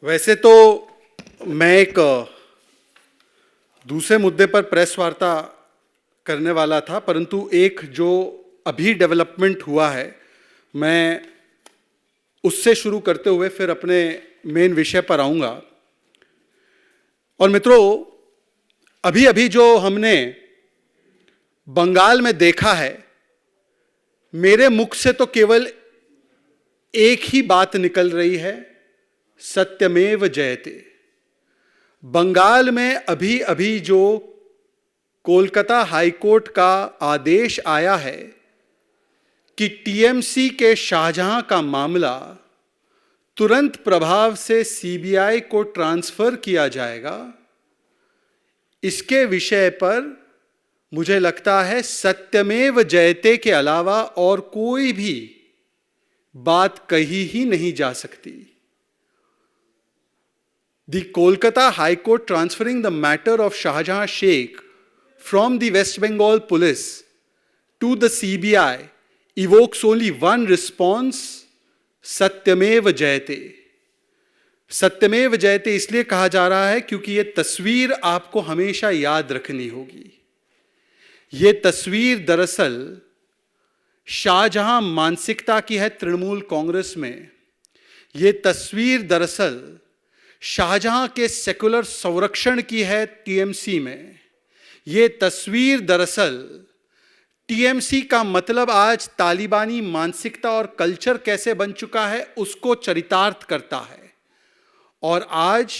वैसे तो मैं एक दूसरे मुद्दे पर प्रेस वार्ता करने वाला था, परंतु एक जो अभी डेवलपमेंट हुआ है, मैं उससे शुरू करते हुए फिर अपने मेन विषय पर आऊंगा। और मित्रों, अभी अभी जो हमने बंगाल में देखा है, मेरे मुख से तो केवल एक ही बात निकल रही है, सत्यमेव जयते। बंगाल में अभी अभी जो कोलकाता हाईकोर्ट का आदेश आया है कि टीएमसी के शाहजहां का मामला तुरंत प्रभाव से सीबीआई को ट्रांसफर किया जाएगा, इसके विषय पर मुझे लगता है सत्यमेव जयते के अलावा और कोई भी बात कही ही नहीं जा सकती। The Kolkata High Court transferring the matter of Shahjahan Sheikh from the West Bengal police to the CBI evokes only one response, सत्यमेव जयते। सत्यमेव जयते इसलिए कहा जा रहा है क्योंकि यह तस्वीर आपको हमेशा याद रखनी होगी। यह तस्वीर दरअसल शाहजहां मानसिकता की है तृणमूल कांग्रेस में। यह तस्वीर दरअसल शाहजहां के सेकुलर संरक्षण की है टीएमसी में। यह तस्वीर दरअसल टीएमसी का मतलब आज तालिबानी मानसिकता और कल्चर कैसे बन चुका है उसको चरितार्थ करता है। और आज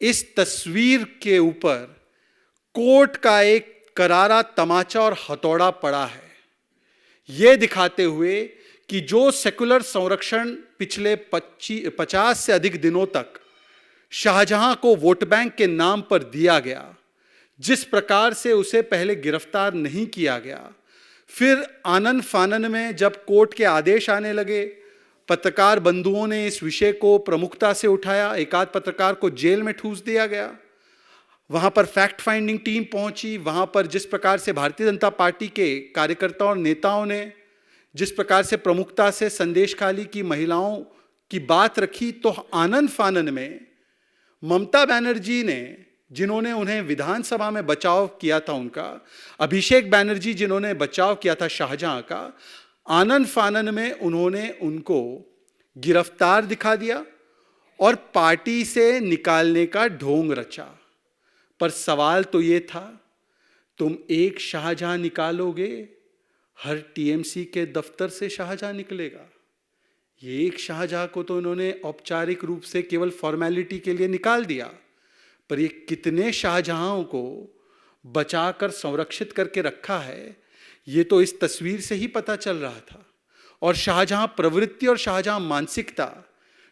इस तस्वीर के ऊपर कोर्ट का एक करारा तमाचा और हथौड़ा पड़ा है, यह दिखाते हुए कि जो सेकुलर संरक्षण पिछले 50 से अधिक दिनों तक शाहजहां को वोट बैंक के नाम पर दिया गया, जिस प्रकार से उसे पहले गिरफ्तार नहीं किया गया, फिर आनन फानन में जब कोर्ट के आदेश आने लगे, पत्रकार बंधुओं ने इस विषय को प्रमुखता से उठाया, एक आध पत्रकार को जेल में ठूस दिया गया, वहां पर फैक्ट फाइंडिंग टीम पहुंची, वहां पर जिस प्रकार से भारतीय जनता पार्टी के कार्यकर्ताओं और नेताओं ने जिस प्रकार से प्रमुखता से संदेश खाली की महिलाओं की बात रखी, तो आनन फानन में ममता बनर्जी ने, जिन्होंने उन्हें विधानसभा में बचाव किया था उनका, अभिषेक बनर्जी जिन्होंने बचाव किया था शाहजहां का, आनन फानन में उन्होंने उनको गिरफ्तार दिखा दिया और पार्टी से निकालने का ढोंग रचा। पर सवाल तो ये था, तुम एक शाहजहां निकालोगे, हर टीएमसी के दफ्तर से शाहजहां निकलेगा। ये एक शाहजहां को तो उन्होंने औपचारिक रूप से केवल फॉर्मेलिटी के लिए निकाल दिया, पर ये कितने शाहजहां को बचाकर संरक्षित करके रखा है, ये तो इस तस्वीर से ही पता चल रहा था। और शाहजहां प्रवृत्ति और शाहजहां मानसिकता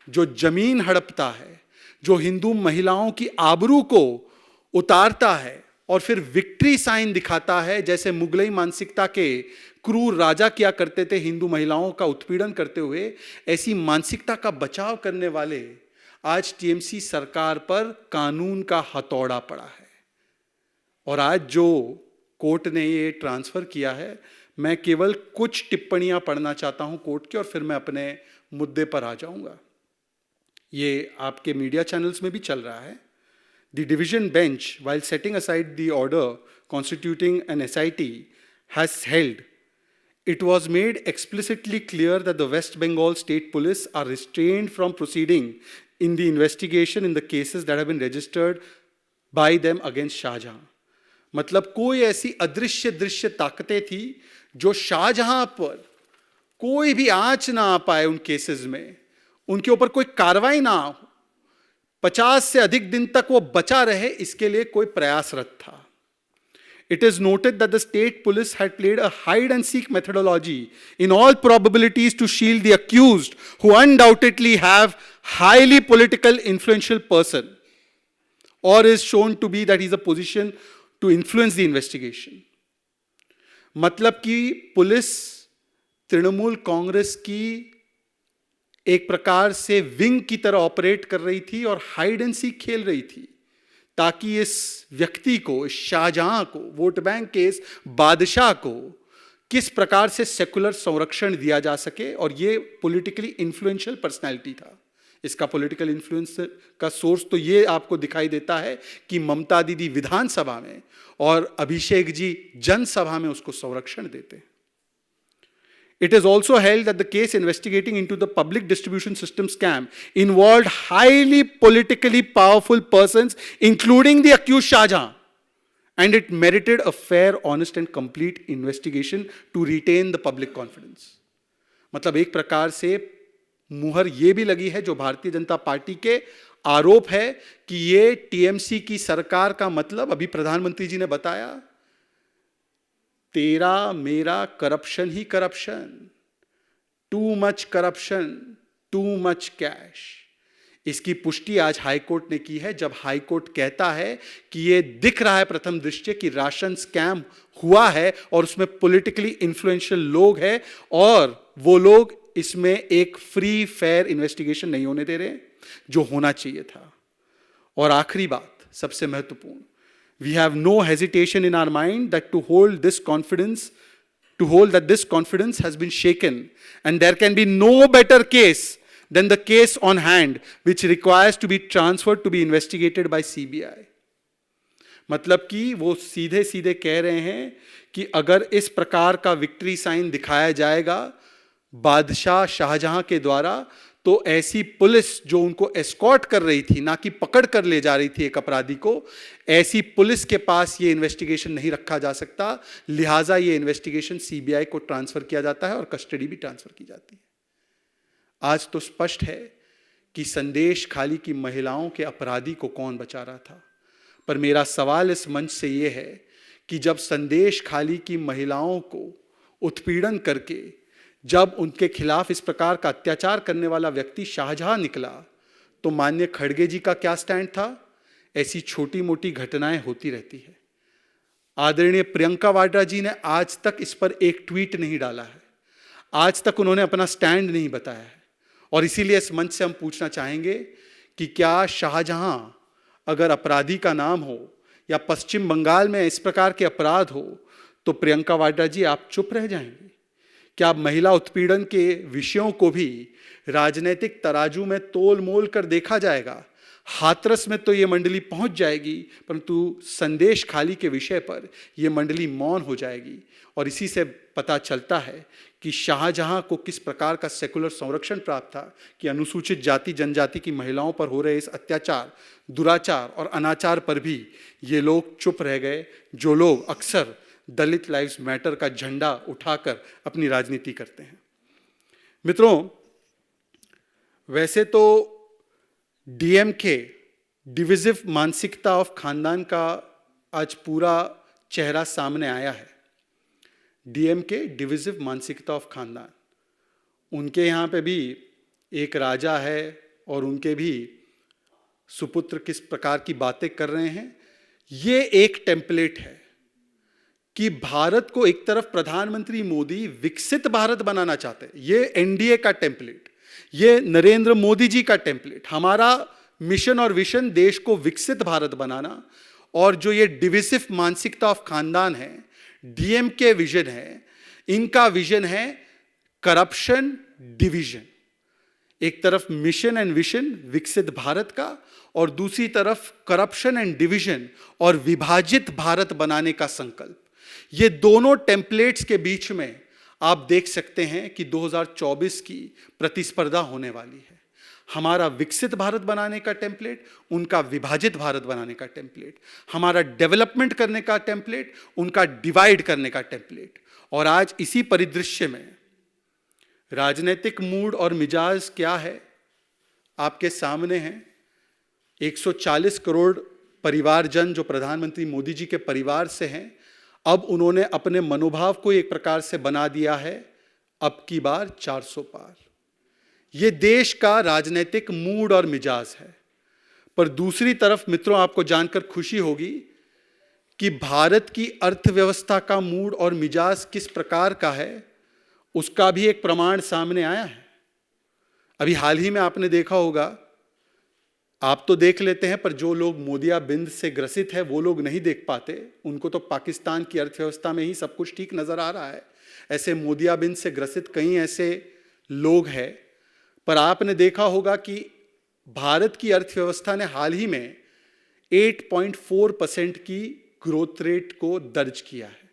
जो जमीन हड़पता है, जो हिंदू महिलाओं की आबरू को उतारता है और फिर विक्ट्री साइन दिखाता है, जैसे मुगलई मानसिकता के क्रूर राजा किया करते थे हिंदू महिलाओं का उत्पीड़न करते हुए, ऐसी मानसिकता का बचाव करने वाले आज टीएमसी सरकार पर कानून का हथौड़ा पड़ा है। और आज जो कोर्ट ने ये ट्रांसफर किया है, मैं केवल कुछ टिप्पणियां पढ़ना चाहता हूं कोर्ट की और फिर मैं अपने मुद्दे पर आ जाऊंगा। ये आपके मीडिया चैनल्स में भी चल रहा है। The division bench, while setting aside the order constituting an SIT, has held, it was made explicitly clear that the West Bengal State Police are restrained from proceeding in the investigation in the cases that have been registered by them against Shahjahan. मतलब कोई ऐसी अदृश्य दृश्य ताकतें थी जो शाहजहां पर कोई भी आंच ना आ पाए उन केसेस में, उनके ऊपर कोई कार्रवाई ना हो, 50 से अधिक दिन तक वो बचा रहे, इसके लिए कोई प्रयासरत था। It is noted that the state police had played a hide and seek methodology in all probabilities to shield the accused, who undoubtedly have highly political influential person, or is shown to be that he is a position to influence the investigation. मतलब कि police Trinamool Congress की एक प्रकार से wing की तरह operate कर रही थी और हाइड एंड सीक खेल रही थी, ताकि इस व्यक्ति को, इस शाहजहां को, वोट बैंक के इस बादशाह को किस प्रकार से सेकुलर संरक्षण दिया जा सके। और ये पॉलिटिकली इन्फ्लुएंशियल पर्सनैलिटी था, इसका पॉलिटिकल इन्फ्लुएंस का सोर्स तो ये आपको दिखाई देता है कि ममता दीदी विधानसभा में और अभिषेक जी जनसभा में उसको संरक्षण देते हैं. It is also held that the case investigating into the public distribution system scam involved highly politically powerful persons, including the accused Shahjahan, and it merited a fair, honest and complete investigation to retain the public confidence. मतलब एक प्रकार से मुहर ये भी लगी है जो भारतीय जनता पार्टी के आरोप है कि ये टीएमसी की सरकार का मतलब, अभी प्रधानमंत्री जी ने बताया, तेरा मेरा करप्शन ही corruption, too much corruption, too much cash. इसकी पुष्टि आज हाईकोर्ट ने की है, जब हाईकोर्ट कहता है कि यह दिख रहा है प्रथम दृष्टया कि राशन स्कैम हुआ है और उसमें पॉलिटिकली इन्फ्लुएंशियल लोग हैं और वो लोग इसमें एक फ्री फेयर इन्वेस्टिगेशन नहीं होने दे रहे जो होना चाहिए था. और आखिरी बात, सबसे महत्वपूर्ण, we have no hesitation in our mind that to hold that this confidence has been shaken, and there can be no better case than the case on hand which requires to be transferred to be investigated by CBI. मतलब कि वो सीधे सीधे कह रहे हैं कि अगर इस प्रकार का विक्ट्री साइन दिखाया जाएगा बादशाह शाहजहां के द्वारा, तो ऐसी पुलिस जो उनको एस्कॉर्ट कर रही थी, ना कि पकड़ कर ले जा रही थी एक अपराधी को, ऐसी पुलिस के पास ये इन्वेस्टिगेशन नहीं रखा जा सकता. लिहाजा ये इन्वेस्टिगेशन सीबीआई को ट्रांसफर किया जाता है और कस्टडी भी ट्रांसफर की जाती है. आज तो स्पष्ट है कि संदेश खाली की महिलाओं के अपराधी को कौन बचा रहा था. पर मेरा सवाल इस मंच से ये है कि जब संदेश खाली की महिलाओं को उत्पीड़न करके जब उनके खिलाफ इस प्रकार का अत्याचार करने वाला व्यक्ति शाहजहां निकला, तो माननीय खड़गे जी का क्या स्टैंड था? ऐसी छोटी मोटी घटनाएं होती रहती है. आदरणीय प्रियंका वाड्रा जी ने आज तक इस पर एक ट्वीट नहीं डाला है, आज तक उन्होंने अपना स्टैंड नहीं बताया है. और इसीलिए इस मंच से हम पूछना चाहेंगे कि क्या शाहजहां अगर अपराधी का नाम हो या पश्चिम बंगाल में इस प्रकार के अपराध हो, तो प्रियंका वाड्रा जी आप चुप रह जाएंगे? क्या महिला उत्पीड़न के विषयों को भी राजनीतिक तराजू में तोल मोल कर देखा जाएगा? हाथरस में तो ये मंडली पहुंच जाएगी, परंतु संदेश खाली के विषय पर यह मंडली मौन हो जाएगी. और इसी से पता चलता है कि शाहजहां को किस प्रकार का सेकुलर संरक्षण प्राप्त था कि अनुसूचित जाति जनजाति की महिलाओं पर हो रहे इस अत्याचार, दुराचार और अनाचार पर भी ये लोग चुप रह गए, जो लोग अक्सर दलित लाइव्स मैटर का झंडा उठाकर अपनी राजनीति करते हैं. मित्रों, वैसे तो डीएमके डिविजिव मानसिकता ऑफ खानदान का आज पूरा चेहरा सामने आया है. डीएमके डिविजिव मानसिकता ऑफ खानदान, उनके यहाँ पे भी एक राजा है और उनके भी सुपुत्र किस प्रकार की बातें कर रहे हैं. ये एक टेम्पलेट है कि भारत को एक तरफ प्रधानमंत्री मोदी विकसित भारत बनाना चाहते हैं, ये एनडीए का टेम्पलेट, ये नरेंद्र मोदी जी का टेम्पलेट. हमारा मिशन और विजन देश को विकसित भारत बनाना, और जो ये डिविसिव मानसिकता ऑफ खानदान है, डीएमके विजन है, इनका विजन है करप्शन डिवीजन. एक तरफ मिशन एंड विजन विकसित भारत का, और दूसरी तरफ करप्शन एंड डिवीजन और विभाजित भारत बनाने का संकल्प. ये दोनों टेम्पलेट्स के बीच में आप देख सकते हैं कि 2024 की प्रतिस्पर्धा होने वाली है. हमारा विकसित भारत बनाने का टेम्पलेट, उनका विभाजित भारत बनाने का टेम्पलेट. हमारा डेवलपमेंट करने का टेम्पलेट, उनका डिवाइड करने का टेम्पलेट. और आज इसी परिदृश्य में राजनीतिक मूड और मिजाज क्या है आपके सामने है. 140 करोड़ परिवारजन जो प्रधानमंत्री मोदी जी के परिवार से हैं, अब उन्होंने अपने मनोभाव को एक प्रकार से बना दिया है अब की बार 400 पार. ये देश का राजनीतिक मूड और मिजाज है. पर दूसरी तरफ मित्रों, आपको जानकर खुशी होगी कि भारत की अर्थव्यवस्था का मूड और मिजाज किस प्रकार का है, उसका भी एक प्रमाण सामने आया है. अभी हाल ही में आपने देखा होगा, आप तो देख लेते हैं, पर जो लोग मोतियाबिंद से ग्रसित है वो लोग नहीं देख पाते. उनको तो पाकिस्तान की अर्थव्यवस्था में ही सब कुछ ठीक नजर आ रहा है. ऐसे मोतियाबिंद से ग्रसित कई ऐसे लोग हैं. पर आपने देखा होगा कि भारत की अर्थव्यवस्था ने हाल ही में 8.4% की ग्रोथ रेट को दर्ज किया है।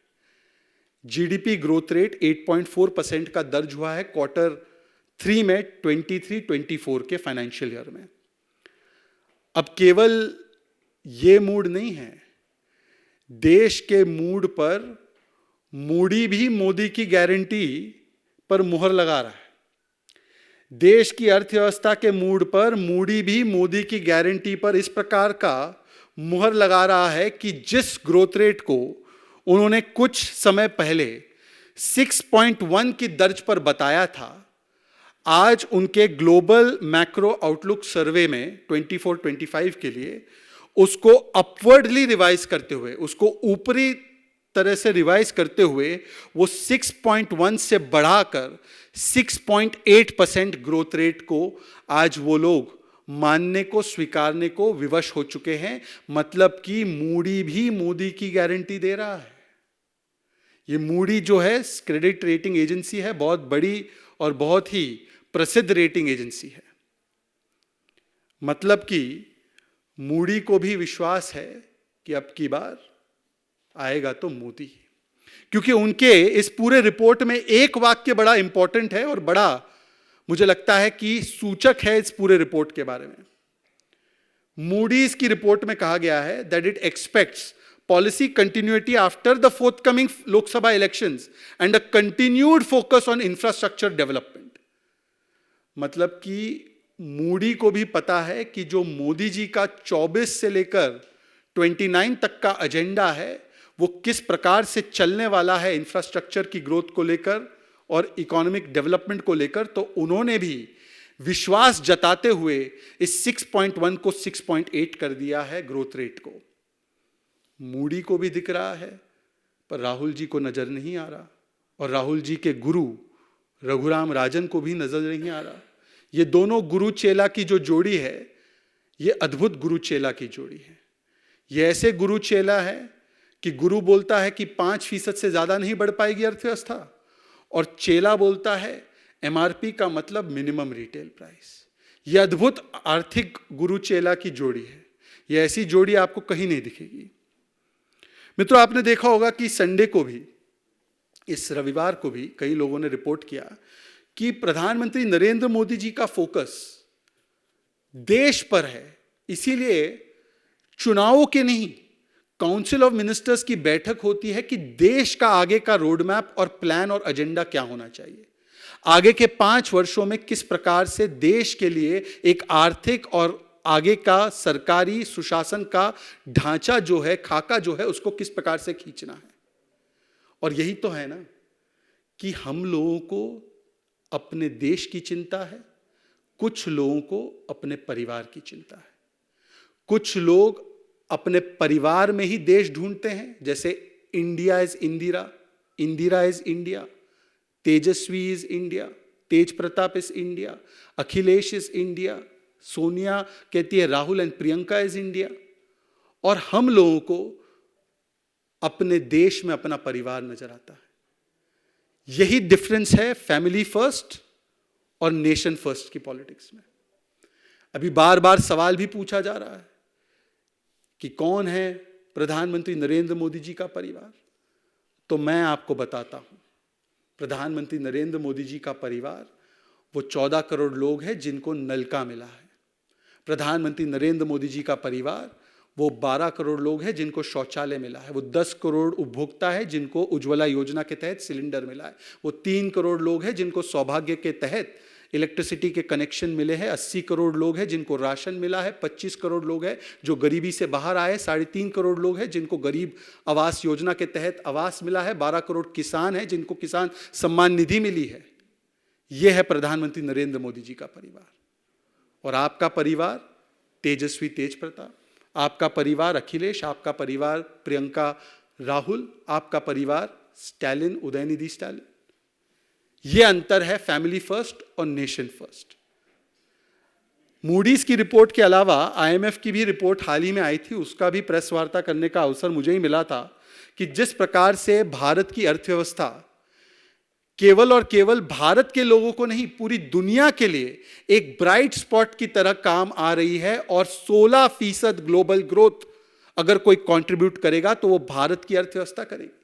जीडीपी ग्रोथ रेट 8.4% का दर्ज हुआ है Q3 में 23-24 के फाइनेंशियल ईयर में। अब केवल ये मूड नहीं है, देश के मूड पर मूडी भी मोदी की गारंटी पर मुहर लगा रहा है। देश की अर्थव्यवस्था के मूड पर मूडी भी मोदी की गारंटी पर इस प्रकार का मुहर लगा रहा है कि जिस ग्रोथ रेट को उन्होंने कुछ समय पहले 6.1 की दर्ज पर बताया था, आज उनके ग्लोबल मैक्रो आउटलुक सर्वे में 24-25 के लिए उसको अपवर्डली रिवाइज करते हुए, उसको ऊपरी तरह से रिवाइज करते हुए वो 6.1 से बढ़ाकर 6.8% ग्रोथ रेट को आज वो लोग मानने को, स्वीकारने को विवश हो चुके हैं। मतलब कि मूडी भी मोदी की गारंटी दे रहा है। ये मूडी जो है क्रेडिट रेटिंग एजेंसी है, बहुत बड़ी और बहुत ही प्रसिद्ध रेटिंग एजेंसी है। मतलब कि मूडी को भी विश्वास है कि अब की बार आएगा तो मोदी, क्योंकि उनके इस पूरे रिपोर्ट में एक वाक्य बड़ा इंपॉर्टेंट है और बड़ा मुझे लगता है कि सूचक है इस पूरे रिपोर्ट के बारे में। मूडीज की रिपोर्ट में कहा गया है that it expects policy continuity after the forthcoming Lok Sabha elections and a continued focus on infrastructure development. मतलब कि मूडी को भी पता है कि जो मोदी जी का 24 से लेकर 29 तक का एजेंडा है वो किस प्रकार से चलने वाला है इंफ्रास्ट्रक्चर की ग्रोथ को लेकर और इकोनॉमिक डेवलपमेंट को लेकर। तो उन्होंने भी विश्वास जताते हुए इस 6.1 को 6.8 कर दिया है ग्रोथ रेट को। मूडी को भी दिख रहा है पर राहुल जी को नजर नहीं आ रहा, और राहुल जी के गुरु रघुराम राजन को भी नजर नहीं आ रहा। ये दोनों गुरु चेला की जो जोड़ी है, ये अद्भुत गुरु चेला की जोड़ी है। ये ऐसे गुरु चेला है कि गुरु बोलता है कि 5% से ज्यादा नहीं बढ़ पाएगी अर्थव्यवस्था, और चेला बोलता है एमआरपी का मतलब मिनिमम रिटेल प्राइस। यह अद्भुत आर्थिक गुरु चेला की जोड़ी है। यह ऐसी जोड़ी आपको कहीं नहीं दिखेगी। मित्रों, आपने देखा होगा कि संडे को भी, इस रविवार को भी कई लोगों ने रिपोर्ट किया कि प्रधानमंत्री नरेंद्र मोदी जी का फोकस देश पर है। इसीलिए चुनावों के नहीं, काउंसिल ऑफ मिनिस्टर्स की बैठक होती है कि देश का आगे का रोड मैप और प्लान और एजेंडा क्या होना चाहिए। आगे के 5 वर्षों में किस प्रकार से देश के लिए एक आर्थिक और आगे का सरकारी सुशासन का ढांचा जो है, खाका जो है, उसको किस प्रकार से खींचना है। और यही तो है ना कि हम लोगों को अपने देश की चिंता है, कुछ लोगों को अपने परिवार की चिंता है। कुछ लोग अपने परिवार में ही देश ढूंढते हैं, जैसे India is Indira, Indira is India, Tejashwi is India, Tej Pratap is India, Akhilesh is India, Sonia कहती है Rahul and Priyanka is India. और हम लोगों को अपने देश में अपना परिवार नजर आता है। यही डिफरेंस है फैमिली फर्स्ट और नेशन फर्स्ट की पॉलिटिक्स में। अभी बार बार सवाल भी पूछा जा रहा है कि कौन है प्रधानमंत्री नरेंद्र मोदी जी का परिवार। तो मैं आपको बताता हूं, प्रधानमंत्री नरेंद्र मोदी जी का परिवार वो 14 करोड़ लोग हैं जिनको नल का मिला है। प्रधानमंत्री नरेंद्र मोदी जी का परिवार वो 12 करोड़ लोग हैं जिनको शौचालय मिला है। वो 10 करोड़ उपभोक्ता है जिनको उज्ज्वला योजना के तहत सिलेंडर मिला है। वो 3 करोड़ लोग हैं जिनको सौभाग्य के तहत इलेक्ट्रिसिटी के कनेक्शन मिले हैं। 80 करोड़ लोग हैं जिनको राशन मिला है। 25 करोड़ लोग हैं जो गरीबी से बाहर आए। 3.5 करोड़ लोग हैं जिनको गरीब आवास योजना के तहत आवास मिला है। 12 करोड़ किसान हैं जिनको किसान सम्मान निधि मिली है। यह है प्रधानमंत्री नरेंद्र मोदी जी का परिवार। और आपका परिवार तेजस्वी तेज प्रताप, आपका परिवार अखिलेश, आपका परिवार प्रियंका राहुल, आपका परिवार स्टैलिन उदयनिधि स्टैलिन। यह अंतर है फैमिली फर्स्ट और नेशन फर्स्ट। मूडीज की रिपोर्ट के अलावा आईएमएफ की भी रिपोर्ट हाल ही में आई थी, उसका भी प्रेस वार्ता करने का अवसर मुझे ही मिला था कि जिस प्रकार से भारत की अर्थव्यवस्था केवल और केवल भारत के लोगों को नहीं, पूरी दुनिया के लिए एक ब्राइट स्पॉट की तरह काम आ रही है। और 16% ग्लोबल ग्रोथ अगर कोई कंट्रीब्यूट करेगा तो वो भारत की अर्थव्यवस्था करेगी।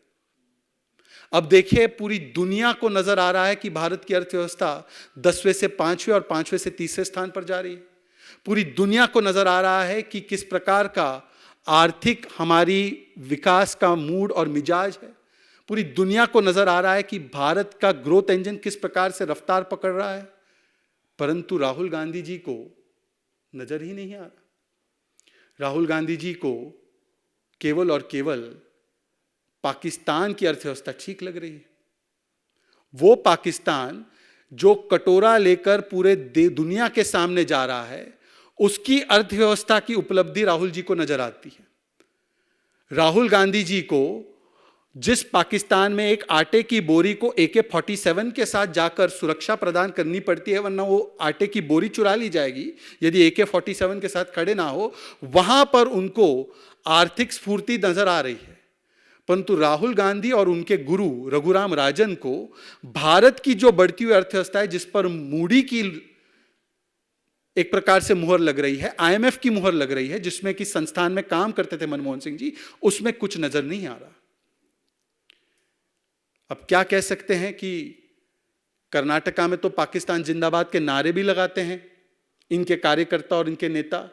अब देखिए, पूरी दुनिया को नजर आ रहा है कि भारत की अर्थव्यवस्था 10वें से 5वें और 5वें से 3रे स्थान पर जा रही है। पूरी दुनिया को नजर आ रहा है कि किस प्रकार का आर्थिक हमारी विकास का मूड और मिजाज है। पूरी दुनिया को नजर आ रहा है कि भारत का ग्रोथ इंजन किस प्रकार से रफ्तार पकड़ रहा है। परंतु राहुल गांधी जी को नजर ही नहीं आ रहा। राहुल गांधी जी को केवल और केवल पाकिस्तान की अर्थव्यवस्था ठीक लग रही है। वो पाकिस्तान जो कटोरा लेकर पूरे दुनिया के सामने जा रहा है, उसकी अर्थव्यवस्था की उपलब्धि राहुल जी को नजर आती है। राहुल गांधी जी को जिस पाकिस्तान में एक आटे की बोरी को AK-47 के साथ जाकर सुरक्षा प्रदान करनी पड़ती है, वरना वो आटे की बोरी चुरा ली जाएगी यदि AK-47 के साथ खड़े ना हो, वहां पर उनको आर्थिक स्फूर्ति नजर आ रही है। परंतु राहुल गांधी और उनके गुरु रघुराम राजन को भारत की जो बढ़ती हुई अर्थव्यवस्था है, जिस पर मूडी की एक प्रकार से मुहर लग रही है, IMF की मुहर लग रही है, जिसमें कि संस्थान में काम करते थे मनमोहन सिंह जी, उसमें कुछ नजर नहीं आ रहा। अब क्या कह सकते हैं कि कर्नाटका में तो पाकिस्तान जिंदाबाद के नारे भी लगाते हैं इनके कार्यकर्ता और इनके नेता।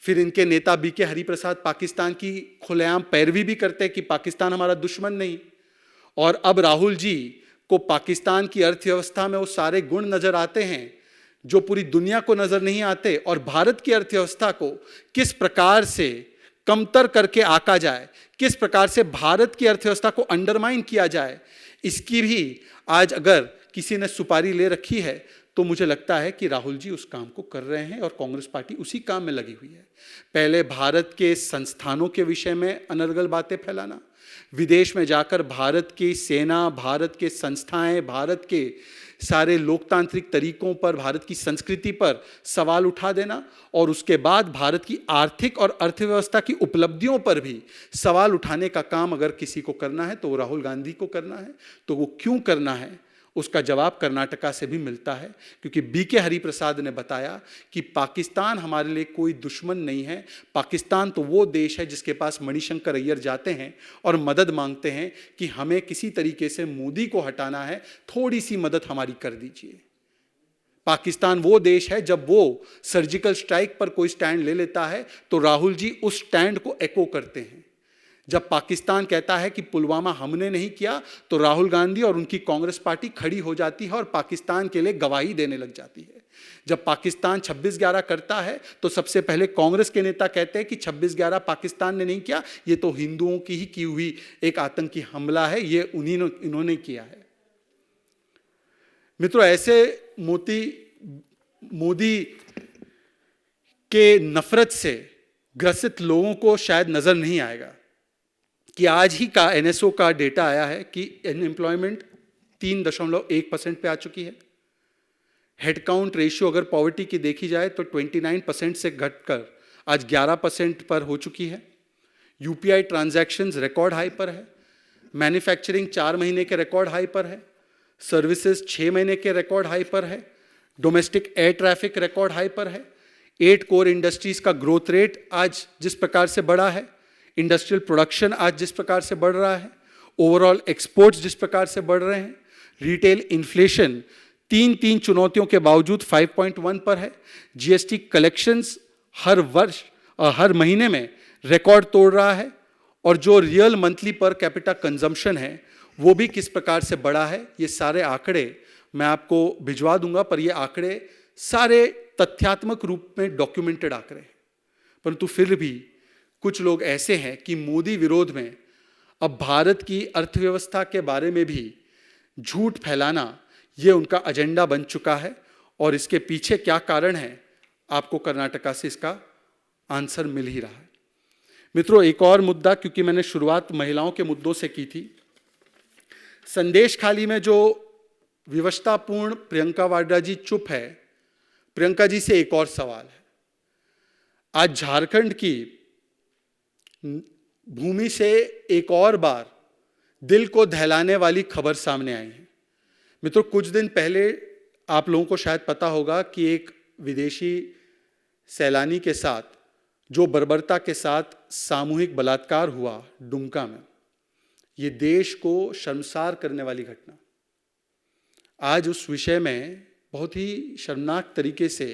फिर इनके नेता BK हरिप्रसाद पाकिस्तान की खुलेआम पैरवी भी करते हैं कि पाकिस्तान हमारा दुश्मन नहीं। और अब राहुल जी को पाकिस्तान की अर्थव्यवस्था में वो सारे गुण नजर आते हैं जो पूरी दुनिया को नजर नहीं आते। और भारत की अर्थव्यवस्था को किस प्रकार से कमतर करके आका जाए, किस प्रकार से भारत की अर्थव्यवस्था को अंडरमाइन किया जाए, इसकी भी आज अगर किसी ने सुपारी ले रखी है तो मुझे लगता है कि राहुल जी उस काम को कर रहे हैं और कांग्रेस पार्टी उसी काम में लगी हुई है। पहले भारत के संस्थानों के विषय में अनर्गल बातें फैलाना, विदेश में जाकर भारत की सेना, भारत के संस्थाएं, भारत के सारे लोकतांत्रिक तरीकों पर, भारत की संस्कृति पर सवाल उठा देना, और उसके बाद भारत की आर्थिक और अर्थव्यवस्था की उपलब्धियों पर भी सवाल उठाने का काम अगर किसी को करना है तो वो राहुल गांधी को करना है। तो वो क्यों करना है, उसका जवाब कर्नाटका से भी मिलता है, क्योंकि BK हरिप्रसाद ने बताया कि पाकिस्तान हमारे लिए कोई दुश्मन नहीं है। पाकिस्तान तो वो देश है जिसके पास मणिशंकर अय्यर जाते हैं और मदद मांगते हैं कि हमें किसी तरीके से मोदी को हटाना है, थोड़ी सी मदद हमारी कर दीजिए। पाकिस्तान वो देश है जब वो सर्जिकल स्ट्राइक पर कोई स्टैंड ले लेता है तो राहुल जी उस स्टैंड को एको करते हैं। जब पाकिस्तान कहता है कि पुलवामा हमने नहीं किया तो राहुल गांधी और उनकी कांग्रेस पार्टी खड़ी हो जाती है और पाकिस्तान के लिए गवाही देने लग जाती है। जब पाकिस्तान 26/11 करता है तो सबसे पहले कांग्रेस के नेता कहते हैं कि 26/11 पाकिस्तान ने नहीं किया, ये तो हिंदुओं की ही की हुई एक आतंकी हमला है, ये इन्होंने किया है। मित्रों, ऐसे मोदी के नफरत से ग्रसित लोगों को शायद नजर नहीं आएगा कि आज ही का NSO का डेटा आया है कि अनएम्प्लॉयमेंट 3.1% पे आ चुकी है। हेडकाउंट रेशियो अगर पॉवर्टी की देखी जाए तो 29% से घटकर आज 11% पर हो चुकी है। UPI ट्रांजैक्शंस रिकॉर्ड हाई पर है। मैन्युफैक्चरिंग 4 महीने के रिकॉर्ड हाई पर है। सर्विसेज 6 महीने के रिकॉर्ड हाई पर है। Domestic air traffic record high पर है। 8 कोर इंडस्ट्रीज का ग्रोथ रेट आज जिस प्रकार से बढ़ा है, इंडस्ट्रियल प्रोडक्शन आज जिस प्रकार से बढ़ रहा है, ओवरऑल एक्सपोर्ट्स जिस प्रकार से बढ़ रहे हैं, रिटेल इन्फ्लेशन तीन चुनौतियों के बावजूद 5.1 पर है। GST कलेक्शंस हर महीने में रिकॉर्ड तोड़ रहा है, और जो real monthly per capita consumption है वो भी किस प्रकार से बढ़ा है। ये सारे आंकड़े मैं आपको भिजवा दूंगा, पर ये आंकड़े सारे तथ्यात्मक रूप में डॉक्यूमेंटेड आंकड़े हैं। परंतु फिर भी कुछ लोग ऐसे हैं कि मोदी विरोध में अब भारत की अर्थव्यवस्था के बारे में भी झूठ फैलाना ये उनका एजेंडा बन चुका है। और इसके पीछे क्या कारण है, आपको कर्नाटका से इसका आंसर मिल ही रहा है। मित्रों, एक और मुद्दा, क्योंकि मैंने शुरुआत महिलाओं के मुद्दों से की थी, संदेश खाली में जो विवशतापूर्ण प्रियंका वाड्रा जी चुप है, प्रियंका जी से एक और सवाल है। आज झारखंड की भूमि से एक और बार दिल को दहलाने वाली खबर सामने आई है। मित्रों, कुछ दिन पहले आप लोगों को शायद पता होगा कि एक विदेशी सैलानी के साथ जो बर्बरता के साथ सामूहिक बलात्कार हुआ दुमका में, ये देश को शर्मसार करने वाली घटना। आज उस विषय में बहुत ही शर्मनाक तरीके से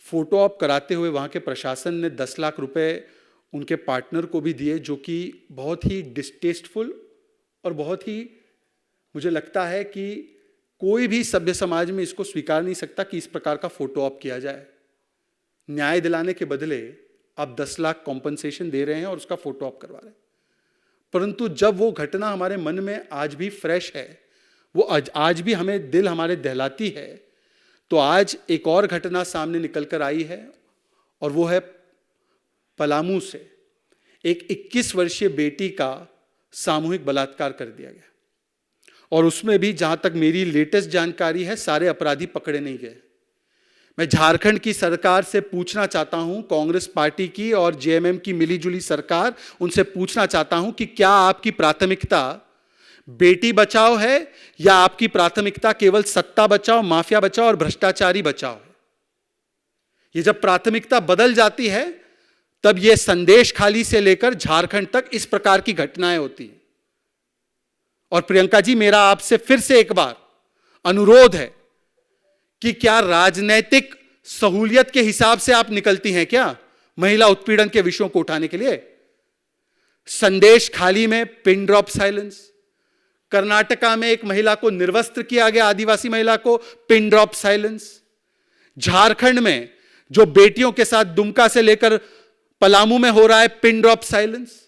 फोटो ऑप कराते हुए वहाँ के प्रशासन ने 10 लाख रुपए उनके पार्टनर को भी दिए, जो कि बहुत ही डिस्टेस्टफुल और बहुत ही, मुझे लगता है कि कोई भी सभ्य समाज में इसको स्वीकार नहीं सकता कि इस प्रकार का फोटो ऑप किया जाए। न्याय दिलाने के बदले आप 10 लाख कॉम्पनसेशन दे रहे हैं और उसका फोटो ऑप करवा रहे हैं। परंतु जब वो घटना हमारे मन में आज भी फ्रेश है, वो आज भी हमें दिल हमारे दहलाती है, तो आज एक और घटना सामने निकल कर आई है और वो है पलामू से एक 21 वर्षीय बेटी का सामूहिक बलात्कार कर दिया गया। और उसमें भी जहां तक मेरी लेटेस्ट जानकारी है, सारे अपराधी पकड़े नहीं गए। मैं झारखंड की सरकार से पूछना चाहता हूं, कांग्रेस पार्टी की और जेएमएम की मिलीजुली सरकार, उनसे पूछना चाहता हूं कि क्या आपकी प्राथमिकता बेटी बचाओ है या आपकी प्राथमिकता केवल सत्ता बचाओ, माफिया बचाओ और भ्रष्टाचारी बचाओ है? ये जब प्राथमिकता बदल जाती है तब ये संदेश खाली से लेकर झारखंड तक इस प्रकार की घटनाएं होती हैं। और प्रियंका जी, मेरा आपसे फिर से एक बार अनुरोध है कि क्या राजनैतिक सहूलियत के हिसाब से आप निकलती हैं क्या महिला उत्पीड़न के विषयों को उठाने के लिए? संदेश खाली में पिन ड्रॉप साइलेंस, कर्नाटका में एक महिला को निर्वस्त्र किया गया, आदिवासी महिला को, पिन ड्रॉप साइलेंस। झारखंड में जो बेटियों के साथ दुमका से लेकर पलामू में हो रहा है, पिन ड्रॉप साइलेंस।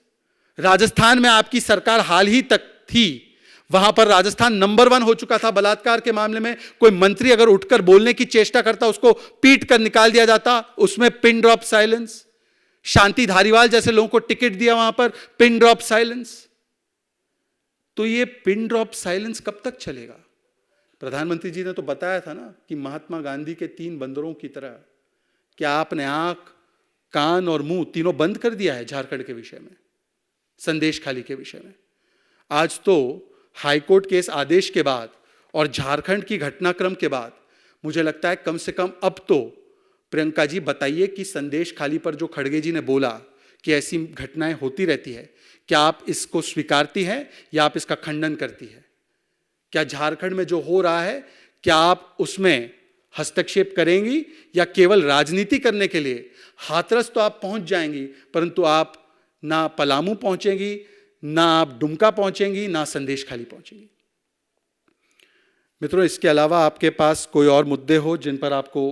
राजस्थान में आपकी सरकार हाल ही तक थी, वहां पर राजस्थान नंबर 1 हो चुका था बलात्कार के मामले में। कोई मंत्री अगर उठकर बोलने की चेष्टा करता, उसको पीट कर निकाल दिया जाता, उसमें pin drop silence. Shanti Dhariwal जैसे लोगों को टिकट दिया, वहां पर पिन ड्रॉप साइलेंस। तो ये पिन ड्रॉप साइलेंस कब तक चलेगा? प्रधानमंत्री जी ने तो बताया था ना कि महात्मा गांधी के 3 बंदरों की तरह, क्या आपने आंख, कान और मुंह तीनों बंद कर दिया है झारखंड के विषय में, संदेश खाली के विषय में? आज तो हाईकोर्ट के इस आदेश के बाद और झारखंड की घटनाक्रम के बाद मुझे लगता है कम से कम अब तो प्रियंका जी बताइए कि संदेश खाली पर जो खड़गे जी ने बोला कि ऐसी घटनाएं होती रहती है, क्या आप इसको स्वीकारती हैं या आप इसका खंडन करती है? क्या झारखंड में जो हो रहा है, क्या आप उसमें हस्तक्षेप करेंगी या केवल राजनीति करने के लिए हाथरस तो आप पहुंच जाएंगी, परंतु आप ना पलामू पहुंचेंगी, ना आप दुमका पहुंचेंगी, ना संदेश खाली पहुंचेंगी? मित्रों, इसके अलावा आपके पास कोई और मुद्दे हो जिन पर आपको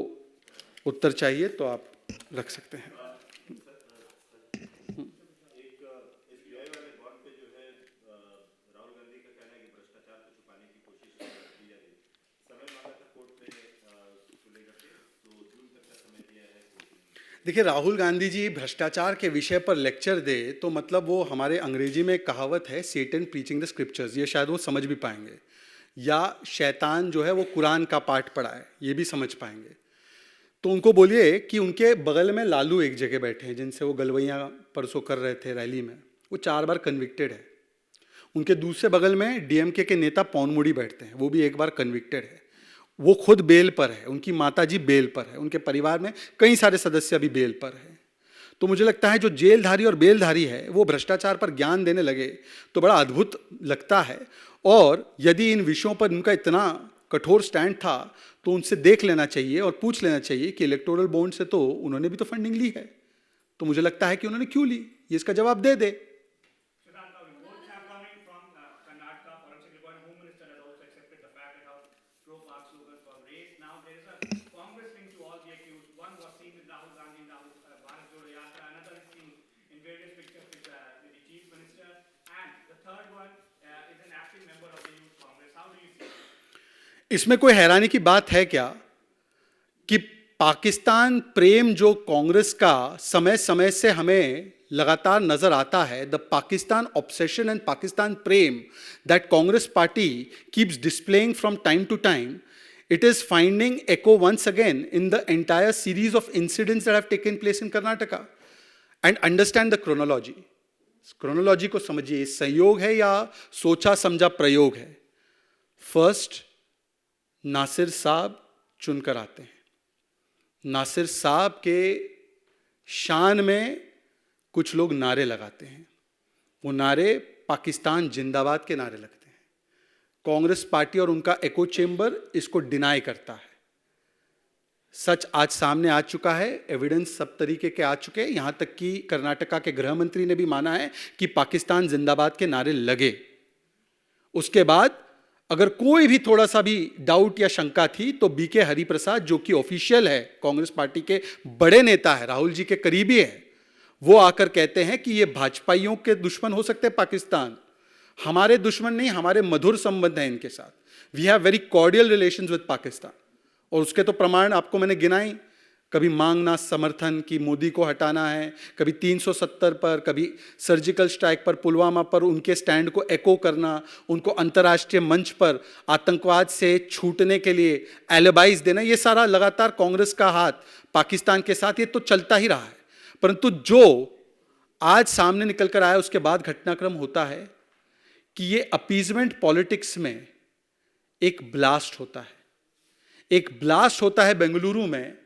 उत्तर चाहिए तो आप रख सकते हैं। देखिए, राहुल गांधी जी भ्रष्टाचार के विषय पर लेक्चर दे तो मतलब वो, हमारे अंग्रेजी में कहावत है सेटन प्रीचिंग द स्क्रिप्चर्स, ये शायद वो समझ भी पाएंगे, या शैतान जो है वो कुरान का पाठ पढ़ा है, ये भी समझ पाएंगे। तो उनको बोलिए कि उनके बगल में लालू एक जगह बैठे हैं जिनसे वो गलवैया परसों कर रहे थे रैली में, वो 4 बार कन्विक्टेड है। उनके दूसरे बगल में डीएमके के नेता पौनमुड़ी बैठते हैं, वो भी 1 बार कन्विक्टेड है। वो खुद बेल पर है, उनकी माताजी बेल पर है, उनके परिवार में कई सारे सदस्य भी बेल पर है। तो मुझे लगता है जो जेलधारी और बेलधारी है वो भ्रष्टाचार पर ज्ञान देने लगे तो बड़ा अद्भुत लगता है। और यदि इन विषयों पर उनका इतना कठोर स्टैंड था तो उनसे देख लेना चाहिए और पूछ लेना चाहिए कि इलेक्टोरल बॉन्ड से तो उन्होंने भी तो फंडिंग ली है, तो मुझे लगता है कि उन्होंने क्यों ली, ये इसका जवाब दे दे। इसमें कोई हैरानी की बात है क्या कि पाकिस्तान प्रेम जो कांग्रेस का समय समय से हमें लगातार नजर आता है, the Pakistan obsession and Pakistan prem that Congress party keeps displaying from time to time, it is finding echo once again in the entire series of incidents that have taken place in Karnataka. And understand the chronology. Chronology को समझिए, संयोग है या सोचा समझा प्रयोग है? First, Nasir साहब चुनकर आते हैं। नासिर साहब के शान में कुछ लोग नारे लगाते हैं। वो नारे पाकिस्तान जिंदाबाद के नारे लगते हैं। कांग्रेस पार्टी और उनका एको चेंबर इसको डिनाई करता है। सच आज सामने आ चुका है, एविडेंस सब तरीके के आ चुके हैं। यहां तक कि कर्नाटका के गृह मंत्री ने भी माना है कि पाकिस्तान जिंदाबाद के नारे लगे। उसके बाद अगर कोई भी थोड़ा सा भी डाउट या शंका थी तो बीके हरिप्रसाद, जो कि ऑफिशियल है, कांग्रेस पार्टी के बड़े नेता है, राहुल जी के करीबी है, वो आकर कहते हैं कि ये भाजपाइयों के दुश्मन हो सकते हैं पाकिस्तान, हमारे दुश्मन नहीं, हमारे मधुर संबंध हैं इनके साथ। We have very cordial relations with Pakistan. और उसके तो प्रमाण आपको मैंने गिनाई, कभी मांगना समर्थन कि मोदी को हटाना है, कभी 370 पर, कभी सर्जिकल स्ट्राइक पर, पुलवामा पर उनके स्टैंड को एको करना, उनको अंतर्राष्ट्रीय मंच पर आतंकवाद से छूटने के लिए एलिबाइज देना, ये सारा लगातार कांग्रेस का हाथ पाकिस्तान के साथ ये तो चलता ही रहा है। परंतु जो आज सामने निकल कर आया उसके बाद घटनाक्रम होता है कि ये अपीजमेंट पॉलिटिक्स में एक ब्लास्ट होता है। एक ब्लास्ट होता है बेंगलुरु में,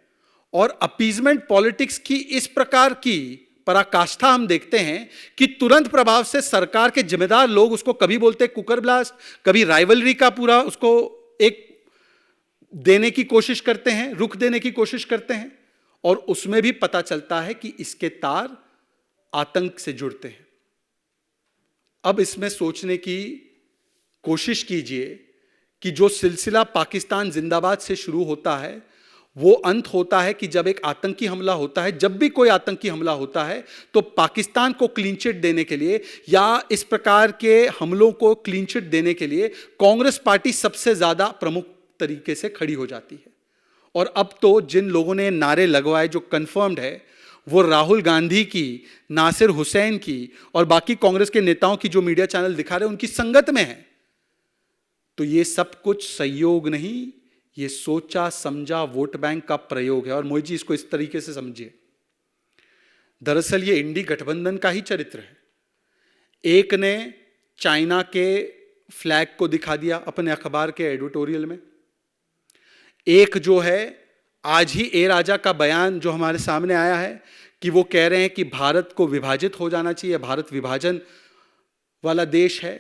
और अपीजमेंट पॉलिटिक्स की इस प्रकार की पराकाष्ठा हम देखते हैं कि तुरंत प्रभाव से सरकार के जिम्मेदार लोग उसको कभी बोलते हैं कुकर ब्लास्ट, कभी राइवलरी का पूरा उसको एक देने की कोशिश करते हैं, रुख देने की कोशिश करते हैं, और उसमें भी पता चलता है कि इसके तार आतंक से जुड़ते हैं। अब इसमें सोचने की कोशिश कीजिए कि जो सिलसिला पाकिस्तान जिंदाबाद से शुरू होता है वो अंत होता है कि जब एक आतंकी हमला होता है। जब भी कोई आतंकी हमला होता है तो पाकिस्तान को क्लीन चिट देने के लिए या इस प्रकार के हमलों को क्लीन चिट देने के लिए कांग्रेस पार्टी सबसे ज्यादा प्रमुख तरीके से खड़ी हो जाती है। और अब तो जिन लोगों ने नारे लगवाए, जो कंफर्म्ड है, वो राहुल गांधी की, नासिर हुसैन की और बाकी कांग्रेस के नेताओं की जो मीडिया चैनल दिखा रहे हैं उनकी संगत में है। तो ये सब कुछ संयोग नहीं, ये सोचा समझा वोट बैंक का प्रयोग है। और मोहित जी इसको इस तरीके से समझिए, दरअसल ये इंडी गठबंधन का ही चरित्र है। एक ने चाइना के फ्लैग को दिखा दिया अपने अखबार के एडिटोरियल में, एक जो है आज ही ए राजा का बयान जो हमारे सामने आया है कि वो कह रहे हैं कि भारत को विभाजित हो जाना चाहिए, भारत विभाजन वाला देश है।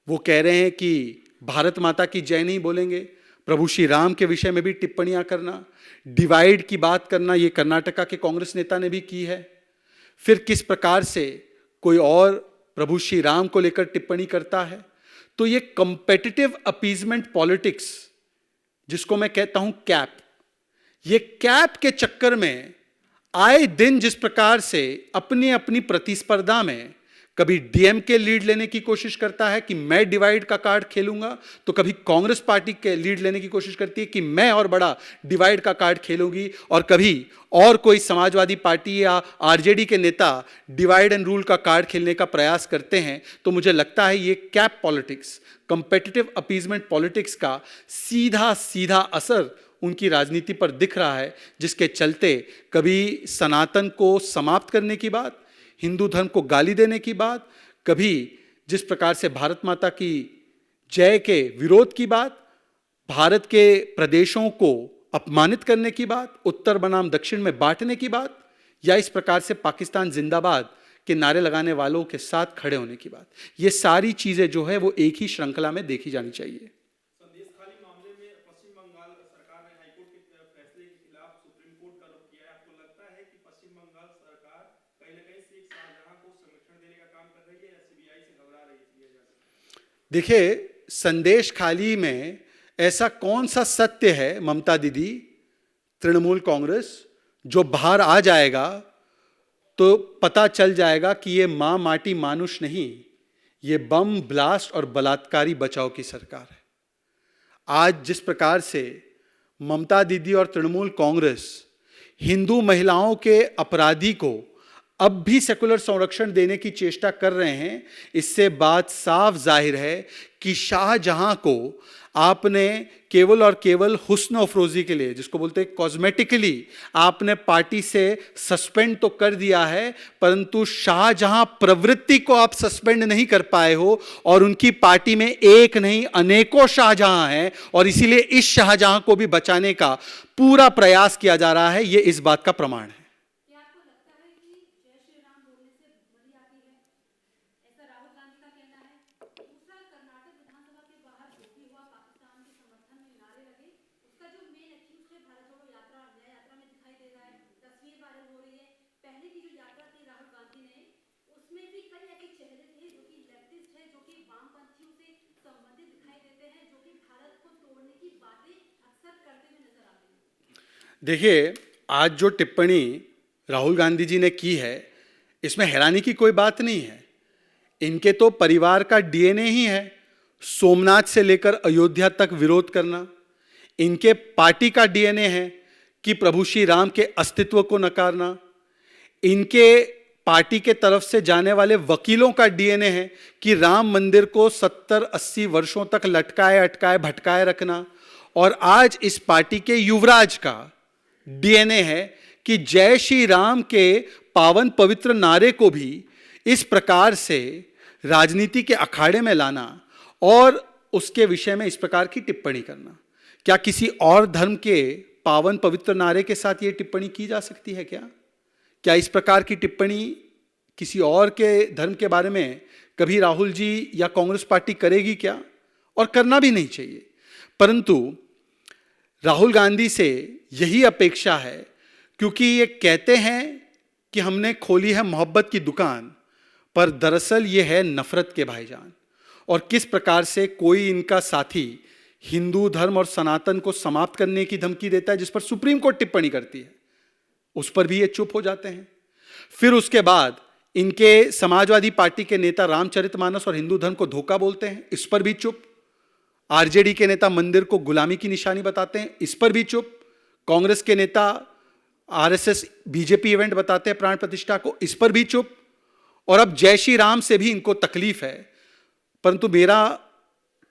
वो कह रहे हैं कि भारत माता की जय नहीं बोलेंगे, प्रभु श्री राम के विषय में भी टिप्पणियां करना, डिवाइड की बात करना, ये कर्नाटका के कांग्रेस नेता ने भी की है। फिर किस प्रकार से कोई और प्रभु श्री राम को लेकर टिप्पणी करता है। तो ये कंपेटिटिव अपीजमेंट पॉलिटिक्स, जिसको मैं कहता हूं कैप, ये कैप के चक्कर में आए दिन जिस प्रकार से अपनी अपनी प्रतिस्पर्धा में कभी डीएमके लीड लेने की कोशिश करता है कि मैं डिवाइड का कार्ड खेलूंगा, तो कभी कांग्रेस पार्टी के लीड लेने की कोशिश करती है कि मैं और बड़ा डिवाइड का कार्ड खेलूंगी, और कभी और कोई समाजवादी पार्टी या आरजेडी के नेता डिवाइड एंड रूल का कार्ड खेलने का प्रयास करते हैं। तो मुझे लगता है ये cap politics, competitive appeasement politics का सीधा सीधा असर उनकी राजनीति पर दिख रहा है, जिसके चलते कभी सनातन को समाप्त करने की बात, हिंदू धर्म को गाली देने की बात, कभी जिस प्रकार से भारत माता की जय के विरोध की बात, भारत के प्रदेशों को अपमानित करने की बात, उत्तर बनाम दक्षिण में बांटने की बात, या इस प्रकार से पाकिस्तान जिंदाबाद के नारे लगाने वालों के साथ खड़े होने की बात, ये सारी चीजें जो है वो एक ही श्रृंखला में देखी जानी चाहिए। देखिए, संदेश खाली में ऐसा कौन सा सत्य है ममता दीदी, तृणमूल कांग्रेस, जो बाहर आ जाएगा तो पता चल जाएगा कि ये मां माटी मानुष नहीं, ये बम ब्लास्ट और बलात्कारी बचाव की सरकार है। आज जिस प्रकार से ममता दीदी और तृणमूल कांग्रेस हिंदू महिलाओं के अपराधी को अब भी सेकुलर संरक्षण देने की चेष्टा कर रहे हैं, इससे बात साफ जाहिर है कि शाहजहां को आपने केवल और केवल हुस्न अफरोजी के लिए, जिसको बोलते हैं कॉस्मेटिकली, आपने पार्टी से सस्पेंड तो कर दिया है, परंतु शाहजहां प्रवृत्ति को आप सस्पेंड नहीं कर पाए हो। और उनकी पार्टी में एक नहीं अनेकों शाहजहां हैं, और इसीलिए इस शाहजहां को भी बचाने का पूरा प्रयास किया जा रहा है। यह इस बात का प्रमाण है। देखिए, आज जो टिप्पणी राहुल गांधी जी ने की है, इसमें हैरानी की कोई बात नहीं है। इनके तो परिवार का डीएनए ही है सोमनाथ से लेकर अयोध्या तक विरोध करना। इनके पार्टी का डीएनए है कि प्रभु श्री राम के अस्तित्व को नकारना। इनके पार्टी के तरफ से जाने वाले वकीलों का डीएनए है कि राम मंदिर को 70-80 वर्षों तक लटकाए अटकाए भटकाए रखना। और आज इस पार्टी के युवराज का डीएनए है कि जय श्री राम के पावन पवित्र नारे को भी इस प्रकार से राजनीति के अखाड़े में लाना और उसके विषय में इस प्रकार की टिप्पणी करना। क्या किसी और धर्म के पावन पवित्र नारे के साथ यह टिप्पणी की जा सकती है? क्या इस प्रकार की टिप्पणी किसी और के धर्म के बारे में कभी राहुल जी या कांग्रेस पार्टी करेगी क्या? और करना भी नहीं चाहिए। परंतु राहुल गांधी से यही अपेक्षा है, क्योंकि ये कहते हैं कि हमने खोली है मोहब्बत की दुकान, पर दरअसल ये है नफरत के भाईजान। और किस प्रकार से कोई इनका साथी हिंदू धर्म और सनातन को समाप्त करने की धमकी देता है, जिस पर सुप्रीम कोर्ट टिप्पणी करती है, उस पर भी ये चुप हो जाते हैं। फिर उसके बाद इनके समाजवादी पार्टी के नेता रामचरितमानस और हिंदू धर्म को धोखा बोलते हैं, इस पर भी चुप। आरजेडी के नेता मंदिर को गुलामी की निशानी बताते हैं, इस पर भी चुप। कांग्रेस के नेता आरएसएस बीजेपी इवेंट बताते हैं प्राण प्रतिष्ठा को, इस पर भी चुप। और अब जय श्री राम से भी इनको तकलीफ है। परंतु मेरा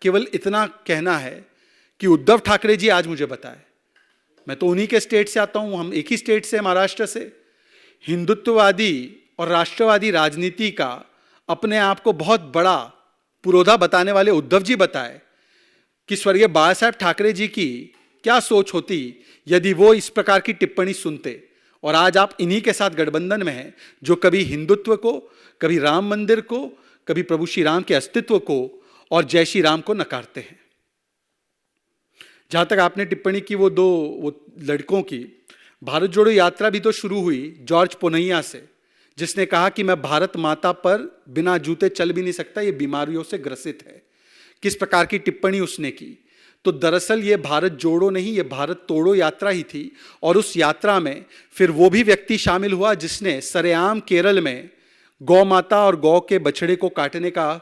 केवल इतना कहना है कि उद्धव ठाकरे जी आज मुझे बताए, मैं तो उन्हीं के स्टेट से आता हूं, हम एक ही स्टेट से, महाराष्ट्र से, हिंदुत्ववादी और राष्ट्रवादी राजनीति का अपने आप को बहुत बड़ा पुरोधा बताने वाले उद्धव जी बताए कि स्वर्गीय बाला साहब ठाकरे जी की क्या सोच होती यदि वो इस प्रकार की टिप्पणी सुनते। और आज आप इन्हीं के साथ गठबंधन में हैं, जो कभी हिंदुत्व को, कभी राम मंदिर को, कभी प्रभु श्री राम के अस्तित्व को और जय श्री राम को नकारते हैं। जहां तक आपने टिप्पणी की वो लड़कों की, भारत जोड़ो यात्रा भी तो शुरू हुई जॉर्ज पोनैया से, जिसने कहा कि मैं भारत माता पर बिना जूते चल भी नहीं सकता, ये बीमारियों से ग्रसित है। किस प्रकार की टिप्पणी उसने की। तो दरअसल ये भारत जोड़ो नहीं, ये भारत तोड़ो यात्रा ही थी। और उस यात्रा में फिर वो भी व्यक्ति शामिल हुआ जिसने सरेआम केरल में गौ माता और गौ के बछड़े को काटने का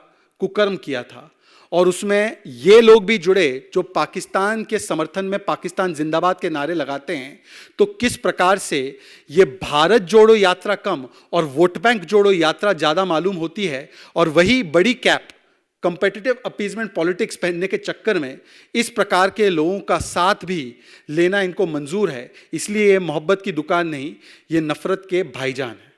कुकर्म किया था। और उसमें ये लोग भी जुड़े जो पाकिस्तान के समर्थन में पाकिस्तान जिंदाबाद के नारे लगाते हैं। तो किस प्रकार से ये भारत जोड़ो यात्रा कम और वोट बैंक जोड़ो यात्रा ज़्यादा मालूम होती है। और वही बड़ी कैप कंपेटिटिव अपीजमेंट पॉलिटिक्स पहनने के चक्कर में इस प्रकार के लोगों का साथ भी लेना इनको मंजूर है। इसलिए ये मोहब्बत की दुकान नहीं, ये नफरत के भाईजान है।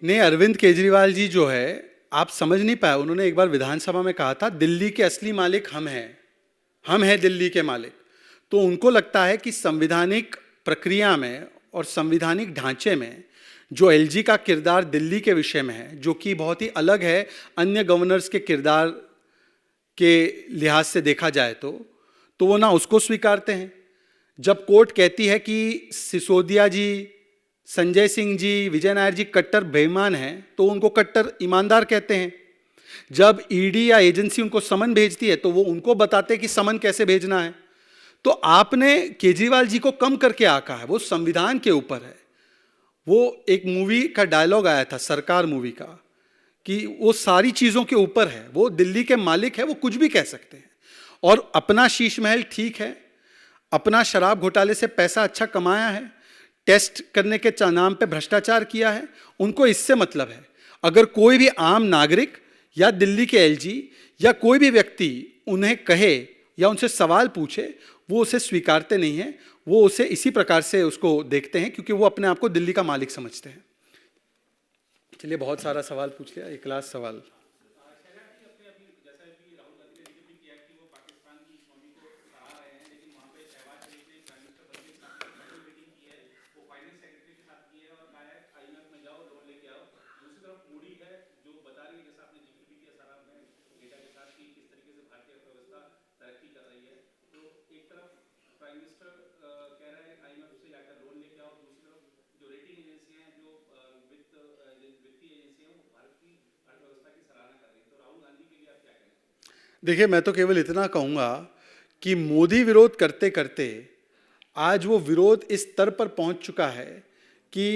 नहीं, अरविंद केजरीवाल जी जो है, आप समझ नहीं पाए। उन्होंने एक बार विधानसभा में कहा था दिल्ली के असली मालिक हम हैं दिल्ली के मालिक। तो उनको लगता है कि संवैधानिक प्रक्रिया में और संवैधानिक ढांचे में जो एलजी का किरदार दिल्ली के विषय में है, जो कि बहुत ही अलग है अन्य गवर्नर्स के किरदार के लिहाज से देखा जाए तो वो ना उसको स्वीकारते हैं। जब कोर्ट कहती है कि सिसोदिया जी, संजय सिंह जी, विजय नायर जी कट्टर बेईमान हैं, तो उनको कट्टर ईमानदार कहते हैं। जब ईडी या एजेंसी उनको समन भेजती है तो वो उनको बताते हैं कि समन कैसे भेजना है। तो आपने केजरीवाल जी को कम करके आका है, वो संविधान के ऊपर है। वो एक मूवी का डायलॉग आया था, सरकार मूवी का, कि वो सारी चीज़ों के ऊपर है, वो दिल्ली के मालिक है, वो कुछ भी कह सकते हैं। और अपना शीश महल ठीक है, अपना शराब घोटाले से पैसा अच्छा कमाया है, टेस्ट करने के नाम पे भ्रष्टाचार किया है, उनको इससे मतलब है। अगर कोई भी आम नागरिक या दिल्ली के एलजी या कोई भी व्यक्ति उन्हें कहे या उनसे सवाल पूछे, वो उसे स्वीकारते नहीं हैं, वो उसे इसी प्रकार से उसको देखते हैं, क्योंकि वो अपने आप को दिल्ली का मालिक समझते हैं। चलिए, बहुत सारा सवाल पूछ लिया, एक लास्ट सवाल। देखिए, मैं तो केवल इतना कहूँगा कि मोदी विरोध करते करते आज वो विरोध इस स्तर पर पहुँच चुका है कि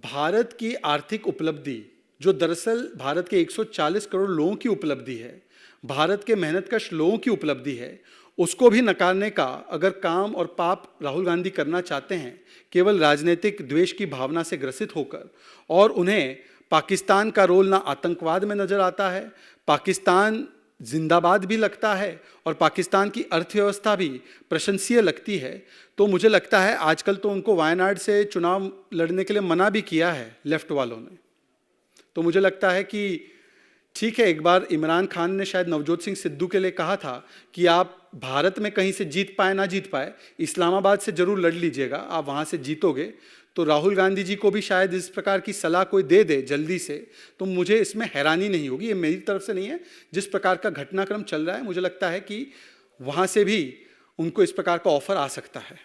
भारत की आर्थिक उपलब्धि, जो दरअसल भारत के 140 करोड़ लोगों की उपलब्धि है, भारत के मेहनतकश लोगों की उपलब्धि है, उसको भी नकारने का अगर काम और पाप राहुल गांधी करना चाहते हैं, केवल राजनीतिक द्वेष की भावना से ग्रसित होकर, और उन्हें पाकिस्तान का रोल ना आतंकवाद में नज़र आता है, पाकिस्तान जिंदाबाद भी लगता है, और पाकिस्तान की अर्थव्यवस्था भी प्रशंसीय लगती है, तो मुझे लगता है आजकल तो उनको वायनाड से चुनाव लड़ने के लिए मना भी किया है लेफ्ट वालों ने। तो मुझे लगता है कि ठीक है, एक बार इमरान खान ने शायद नवजोत सिंह सिद्धू के लिए कहा था कि आप भारत में कहीं से जीत पाए ना जीत पाए, इस्लामाबाद से जरूर लड़ लीजिएगा, आप वहाँ से जीतोगे। तो राहुल गांधी जी को भी शायद इस प्रकार की सलाह कोई दे दे जल्दी से, तो मुझे इसमें हैरानी नहीं होगी। ये मेरी तरफ से नहीं है, जिस प्रकार का घटनाक्रम चल रहा है मुझे लगता है कि वहाँ से भी उनको इस प्रकार का ऑफर आ सकता है।